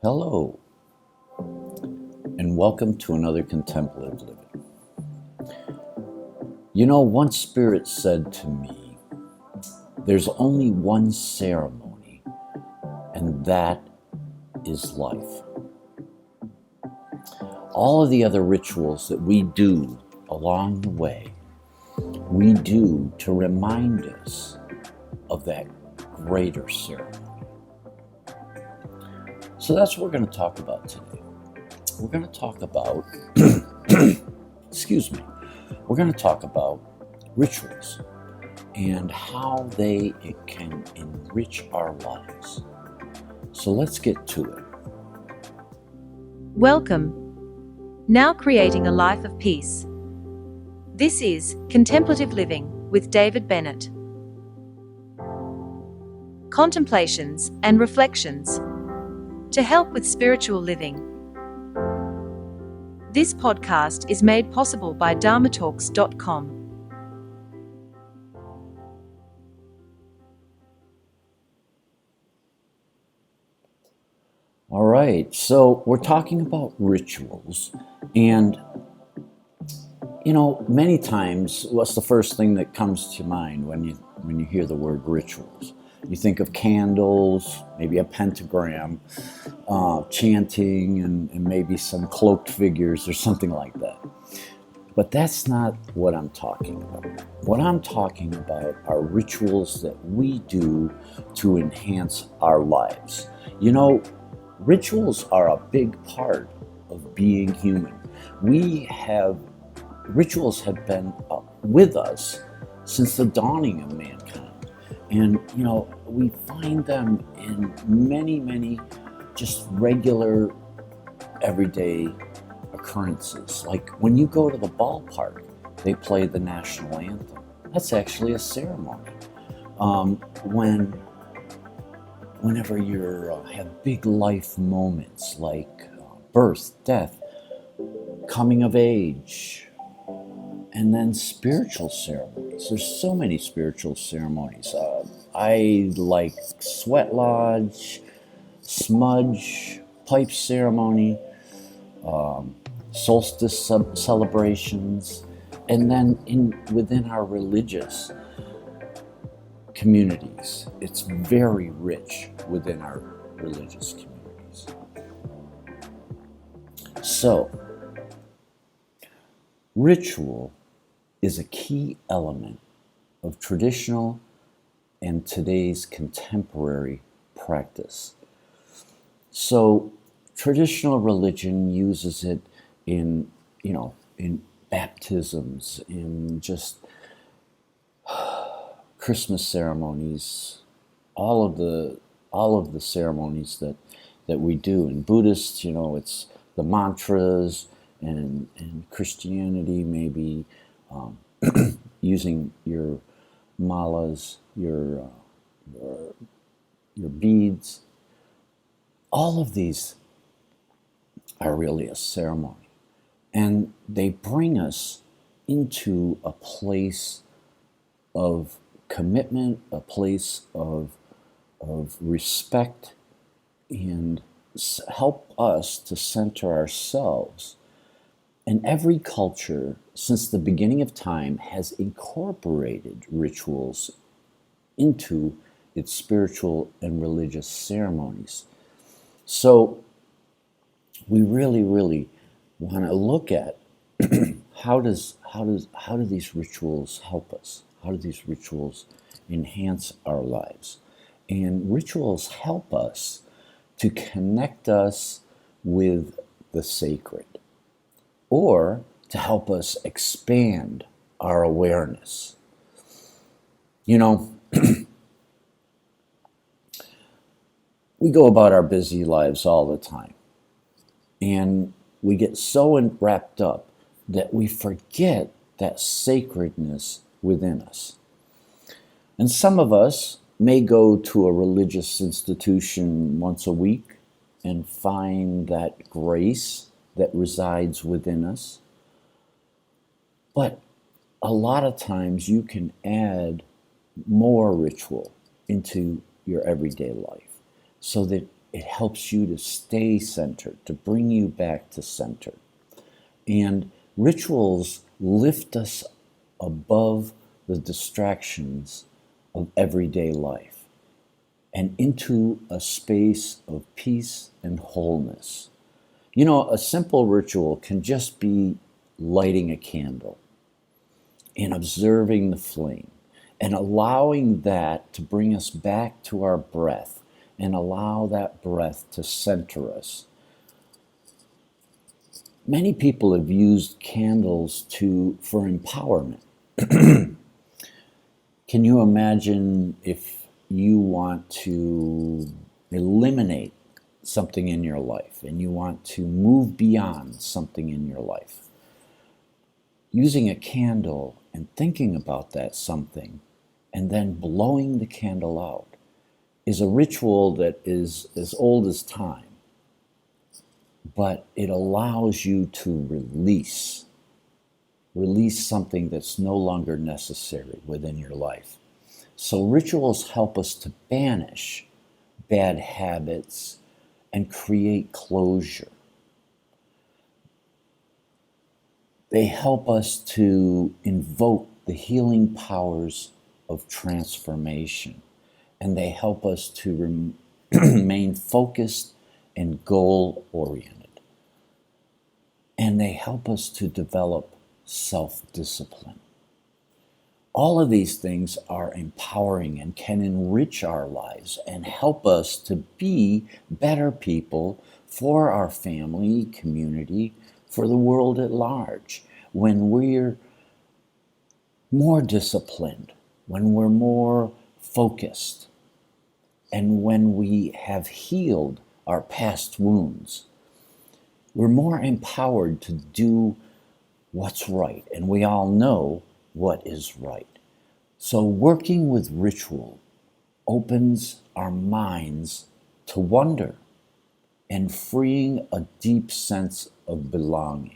Hello, and welcome to another Contemplative Living. One spirit said to me, there's only one ceremony, and that is life. All of the other rituals that we do along the way, we do to remind us of that greater ceremony. So that's what we're going to talk about today. We're going to talk about, we're going to talk about rituals and how they can enrich our lives. So let's get to it. Welcome. Now creating a life of peace. This is Contemplative Living with David Bennett. Contemplations and reflections to help with spiritual living. This podcast is made possible by dharmatalks.com. All right, so we're talking about rituals, and many times, what's the first thing that comes to mind when you hear the word rituals? You think of candles, maybe a pentagram, chanting, and maybe some cloaked figures or something like that. But that's not what I'm talking about. What I'm talking about are rituals that we do to enhance our lives. Rituals are a big part of being human. Rituals have been with us since the dawning of mankind. And, we find them in many just regular, everyday occurrences. Like when you go to the ballpark, they play the national anthem. That's actually a ceremony. Whenever you have big life moments like birth, death, coming of age, and then spiritual ceremonies. There's so many spiritual ceremonies. I like sweat lodge, smudge, pipe ceremony, solstice celebrations, and then within our religious communities, it's very rich within our religious communities. So, ritual is a key element of traditional and today's contemporary practice. So, traditional religion uses it in baptisms, in just Christmas ceremonies, all of the ceremonies that we do. In Buddhists, it's the mantras, and in Christianity, maybe using your malas, your beads. All of these are really a ceremony, and they bring us into a place of commitment, a place of respect, and help us to center ourselves. And every culture, since the beginning of time, has incorporated rituals into its spiritual and religious ceremonies. So we really want to look at how do these rituals help us? How do these rituals enhance our lives? And rituals help us to connect us with the sacred, or to help us expand our awareness. We go about our busy lives all the time, and we get so wrapped up that we forget that sacredness within us. And some of us may go to a religious institution once a week and find that grace that resides within us. But a lot of times you can add more ritual into your everyday life so that it helps you to stay centered, to bring you back to center. And rituals lift us above the distractions of everyday life and into a space of peace and wholeness. You know, a simple ritual can just be lighting a candle and observing the flame and allowing that to bring us back to our breath and allow that breath to center us. Many people have used candles for empowerment. Can you imagine if you want to eliminate something in your life and you want to move beyond something in your life? Using a candle and thinking about that something and then blowing the candle out is a ritual that is as old as time, but it allows you to release something that's no longer necessary within your life. So rituals help us to banish bad habits and create closure. They help us to invoke the healing powers of transformation, and they help us to remain focused and goal-oriented. And they help us to develop self-discipline. All of these things are empowering and can enrich our lives and help us to be better people for our family, community, for the world at large. When we're more disciplined, when we're more focused, and when we have healed our past wounds, we're more empowered to do what's right, and we all know what is right. So working with ritual opens our minds to wonder and freeing a deep sense of belonging.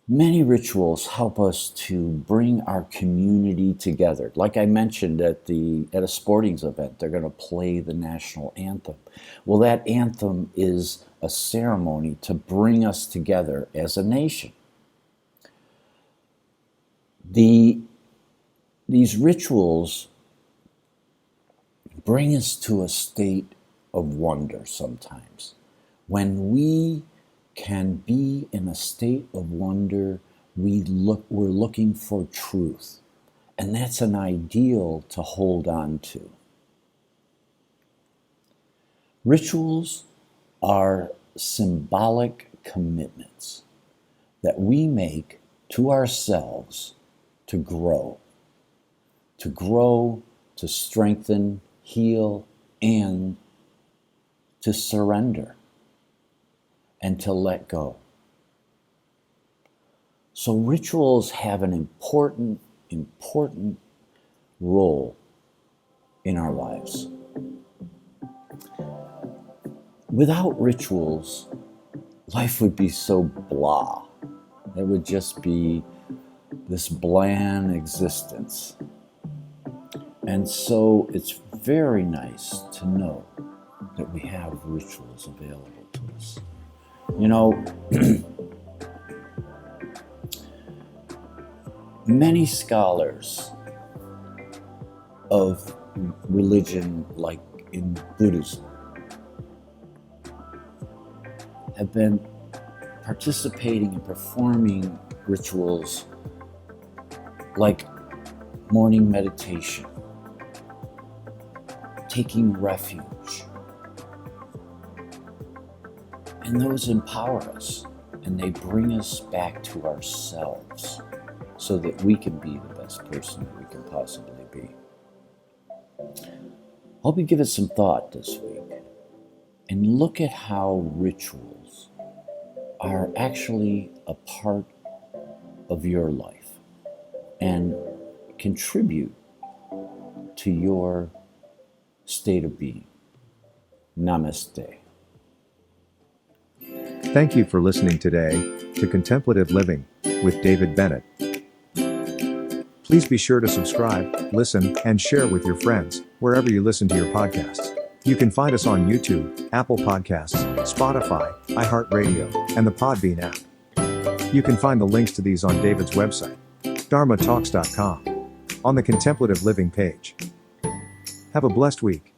Many rituals help us to bring our community together. Like I mentioned at a sporting event, they're going to play the national anthem. Well, that anthem is a ceremony to bring us together as a nation. These rituals bring us to a state of wonder sometimes. When we can be in a state of wonder, we're looking for truth. And that's an ideal to hold on to. Rituals are symbolic commitments that we make to ourselves to grow, to strengthen, heal, and to surrender and to let go. So rituals have an important role in our lives. Without rituals, life would be so blah. It would just be this bland existence. And so it's very nice to know that we have rituals available to us. You know, many scholars of religion, like in Buddhism, have been participating and performing rituals like morning meditation, taking refuge. And those empower us, and they bring us back to ourselves so that we can be the best person that we can possibly be. Hope you give it some thought this week and look at how rituals are actually a part of your life and contribute to your state of being. Namaste. Thank you for listening today to Contemplative Living with David Bennett. Please be sure to subscribe, listen, and share with your friends, wherever you listen to your podcasts. You can find us on YouTube, Apple Podcasts, Spotify, iHeartRadio, and the Podbean app. You can find the links to these on David's website, dharmatalks.com, on the Contemplative Living page. Have a blessed week.